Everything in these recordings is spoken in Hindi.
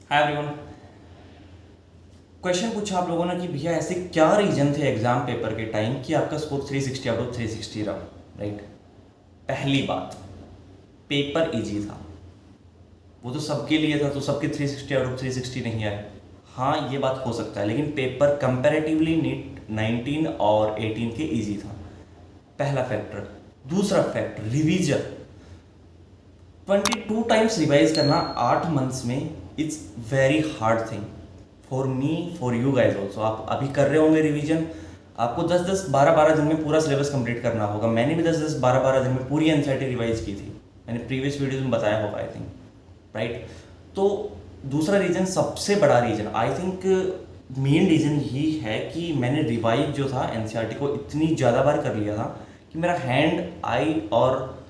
Hi everyone. क्वेश्चन पूछा आप लोगों ने कि भैया ऐसे क्या रीजन थे एग्जाम पेपर के टाइम कि आपका स्कोर 360 आउट ऑफ 360 रहा। राइट। पहली बात, पेपर इजी था। वो तो सबके लिए था, तो सबके 360 आउट ऑफ 360 नहीं आए। हाँ, ये बात हो सकता है, लेकिन पेपर कंपैरेटिवली नीट 19 और 18 के इजी था। पहला फैक्टर। दूसरा फैक्टर, रिवीजन। 22 टाइम्स रिवाइज करना 8 मंथ्स में it's very hard thing for me, for you guys also. आप अभी कर रहे होंगे रिवीजन, आपको 10-10, 12-12 दिन में पूरा सिलेबस कंप्लीट करना होगा। मैंने भी 10-10, 12-12 दिन में पूरी एनसीईआरटी रिवाइज की थी। मैंने प्रीवियस वीडियोज में बताया होगा आई थिंक। राइट। तो दूसरा रीज़न, सबसे बड़ा reason, I think main reason यही है कि मैंने रिवाइज जो था एनसीईआरटी को इतनी ज़्यादा बार कर लिया था कि मेरा हैंड, आई और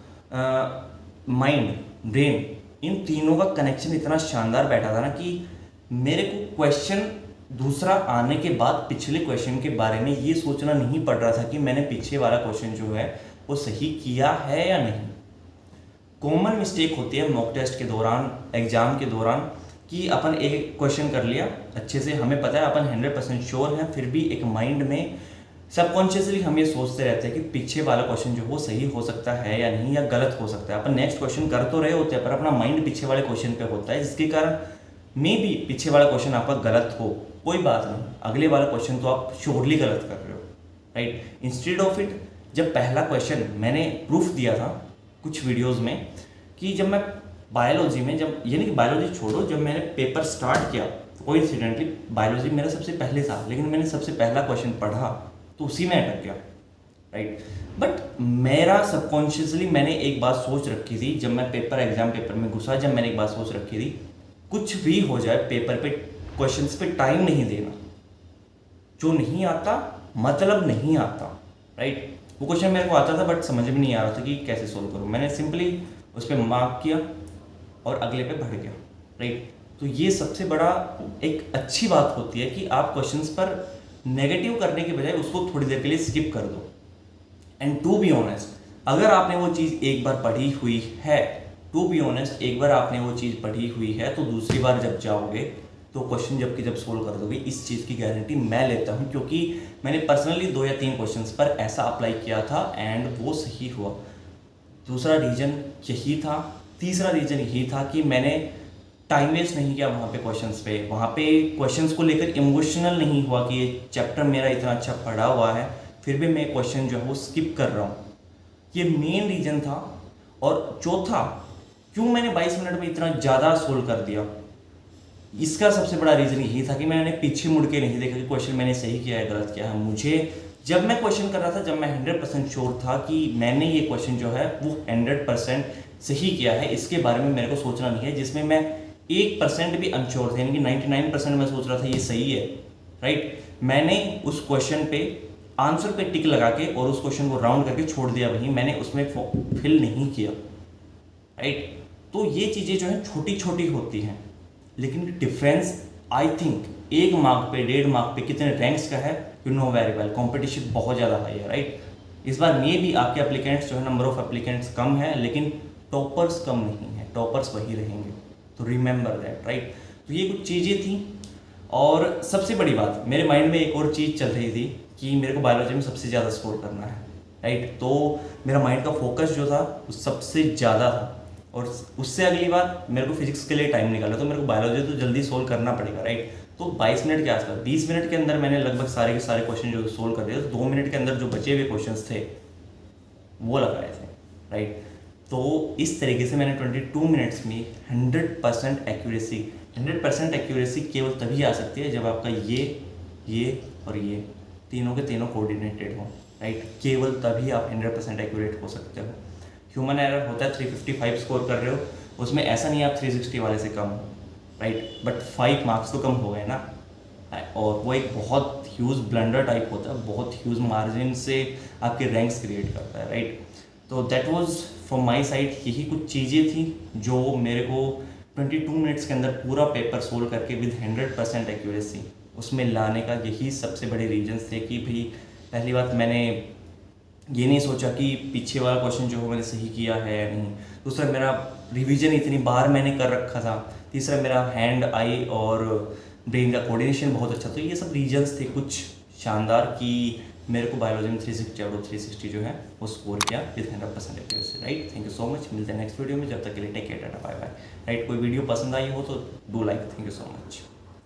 माइंड, ब्रेन, इन तीनों का कनेक्शन इतना शानदार बैठा था ना कि मेरे को क्वेश्चन दूसरा आने के बाद पिछले क्वेश्चन के बारे में ये सोचना नहीं पड़ रहा था कि मैंने पीछे वाला क्वेश्चन जो है वो सही किया है या नहीं। कॉमन मिस्टेक होती है मॉक टेस्ट के दौरान, एग्जाम के दौरान, कि अपन एक क्वेश्चन कर लिया अच्छे से, हमें पता है अपन 100% श्योर हैं, फिर भी एक माइंड में सबकॉन्शियसली हम ये सोचते रहते हैं कि पीछे वाला क्वेश्चन जो वो सही हो सकता है या नहीं, या गलत हो सकता है। अपन नेक्स्ट क्वेश्चन कर तो रहे होते हैं पर अपना माइंड पीछे वाले क्वेश्चन पे होता है, जिसके कारण मे बी पीछे वाला क्वेश्चन आपका गलत हो। कोई बात नहीं, अगले वाला क्वेश्चन तो आप श्योरली गलत कर रहे हो। राइट। इंस्टेड ऑफ इट, जब पहला क्वेश्चन मैंने प्रूफ दिया था कुछ वीडियोज़ में कि जब मैं बायोलॉजी में, जब यानी कि बायोलॉजी छोड़ो, जब मैंने पेपर स्टार्ट किया तो कोइंसिडेंटली बायोलॉजी मेरा सबसे पहले था, लेकिन मैंने सबसे पहला क्वेश्चन पढ़ा तो उसी में अटक गया। राइट। बट मेरा सबकॉन्शियसली मैंने एक बात सोच रखी थी, जब मैं एग्जाम पेपर में घुसा, जब मैंने एक बात सोच रखी थी, कुछ भी हो जाए पेपर पे, क्वेश्चंस पे टाइम नहीं देना। जो नहीं आता मतलब नहीं आता। राइट। वो क्वेश्चन मेरे को आता था बट समझ में नहीं आ रहा था कि कैसे सोल्व करूँ। मैंने सिंपली उस पर मार्क किया और अगले पे बढ़ गया। राइट। तो ये सबसे बड़ा एक अच्छी बात होती है कि आप क्वेश्चंस पर नेगेटिव करने के बजाय उसको थोड़ी देर के लिए स्किप कर दो। एंड टू बी ऑनेस्ट, अगर आपने वो चीज़ एक बार पढ़ी हुई है, टू बी ऑनेस्ट एक बार आपने वो चीज़ पढ़ी हुई है, तो दूसरी बार जब जाओगे तो क्वेश्चन जब सोल्व कर दोगे, इस चीज़ की गारंटी मैं लेता हूँ, क्योंकि मैंने पर्सनली 2 या 3 क्वेश्चंस पर ऐसा अप्लाई किया था एंड वो सही हुआ। दूसरा रीज़न यही था। तीसरा रीज़न यही था कि मैंने टाइम वेस्ट नहीं किया वहाँ पे क्वेश्चंस पे। वहाँ पे क्वेश्चंस को लेकर इमोशनल नहीं हुआ कि ये चैप्टर मेरा इतना अच्छा पढ़ा हुआ है फिर भी मैं क्वेश्चन जो है वो स्किप कर रहा हूँ। ये मेन रीज़न था। और चौथा, क्यों मैंने 22 मिनट में इतना ज़्यादा सोल्व कर दिया, इसका सबसे बड़ा रीज़न यही था कि मैंने पीछे मुड़ के नहीं देखा कि क्वेश्चन मैंने सही किया है गलत किया है। मुझे जब मैं क्वेश्चन कर रहा था, जब मैं 100% श्योर था कि मैंने ये क्वेश्चन जो है वो 100% सही किया है, इसके बारे में मेरे को सोचना नहीं है। जिसमें मैं 1% भी अनश्योर थे, यानी कि 99% मैं सोच रहा था ये सही है। राइट। मैंने उस क्वेश्चन पे आंसर पे टिक लगा के और उस क्वेश्चन को राउंड करके छोड़ दिया, वहीं मैंने उसमें फिल नहीं किया। राइट। तो ये चीज़ें जो है छोटी छोटी होती हैं, लेकिन डिफरेंस आई थिंक 1 मार्क पे, 1.5 मार्क पे कितने रैंक्स का है, you know very well. Competition बहुत ज़्यादा हाई है। राइट। इस बार मे भी आपके एप्लीकेंट्स जो है, नंबर ऑफ एप्लीकेंट्स कम है, लेकिन टॉपर्स कम नहीं है, टॉपर्स वही रहेंगे। तो रिमेंबर दैट। राइट। तो ये कुछ चीज़ें थी। और सबसे बड़ी बात, मेरे माइंड में एक और चीज़ चल रही थी कि मेरे को बायोलॉजी में सबसे ज़्यादा स्कोर करना है। राइट। तो मेरा माइंड का फोकस जो था वो सबसे ज़्यादा था। और उससे अगली बात, मेरे को फिजिक्स के लिए टाइम निकाला, तो मेरे को बायोलॉजी तो जल्दी सोल्व करना पड़ेगा। राइट। तो 22 मिनट के आसपास, 20 मिनट के अंदर मैंने लगभग सारे के सारे क्वेश्चन जो सोल्व कर दिए। तो 2 मिनट के अंदर जो बचे हुए क्वेश्चन थे वो लगाए थे। राइट। तो इस तरीके से मैंने 22 मिनट्स में 100% एक्यूरेसी, 100% एक्यूरेसी केवल तभी आ सकती है जब आपका ये और ये तीनों के तीनों कोऑर्डिनेटेड हो। राइट। केवल तभी आप 100% एक्यूरेट हो सकते हो। ह्यूमन एरर होता है, 355 स्कोर कर रहे हो, उसमें ऐसा नहीं आप 360 वाले से कम हो। राइट। बट 5 मार्क्स तो कम हो गए ना, और वो एक बहुत ह्यूज ब्लंडर टाइप होता है, बहुत ह्यूज मार्जिन से आपके रैंक्स क्रिएट करता है। राइट। तो that was from my side. यही कुछ चीज़ें थी जो मेरे को 22 मिनट्स के अंदर पूरा पेपर सोल्व करके विद 100% एक्यूरेसी उसमें लाने का, यही सबसे बड़े रीजन्स थे कि भाई पहली बात, मैंने ये नहीं सोचा कि पीछे वाला क्वेश्चन जो हो मैंने सही किया है या नहीं। दूसरा, मेरा रिवीजन इतनी बार मैंने कर रखा था। तीसरा, मेरा हैंड आई और ब्रेन का कोऑर्डिनेशन बहुत अच्छा। तो ये सब रीजन्स थे कुछ शानदार कि मेरे को बायोलॉजी में 360 आउट ऑफ 360 जो है वो स्कोर किया with 100% accuracy, right. Thank you so much. मिलते हैं नेक्स्ट वीडियो में, जब तक के लिए take care, tata bye bye, right. कोई वीडियो पसंद आई हो तो do like. Thank you so much.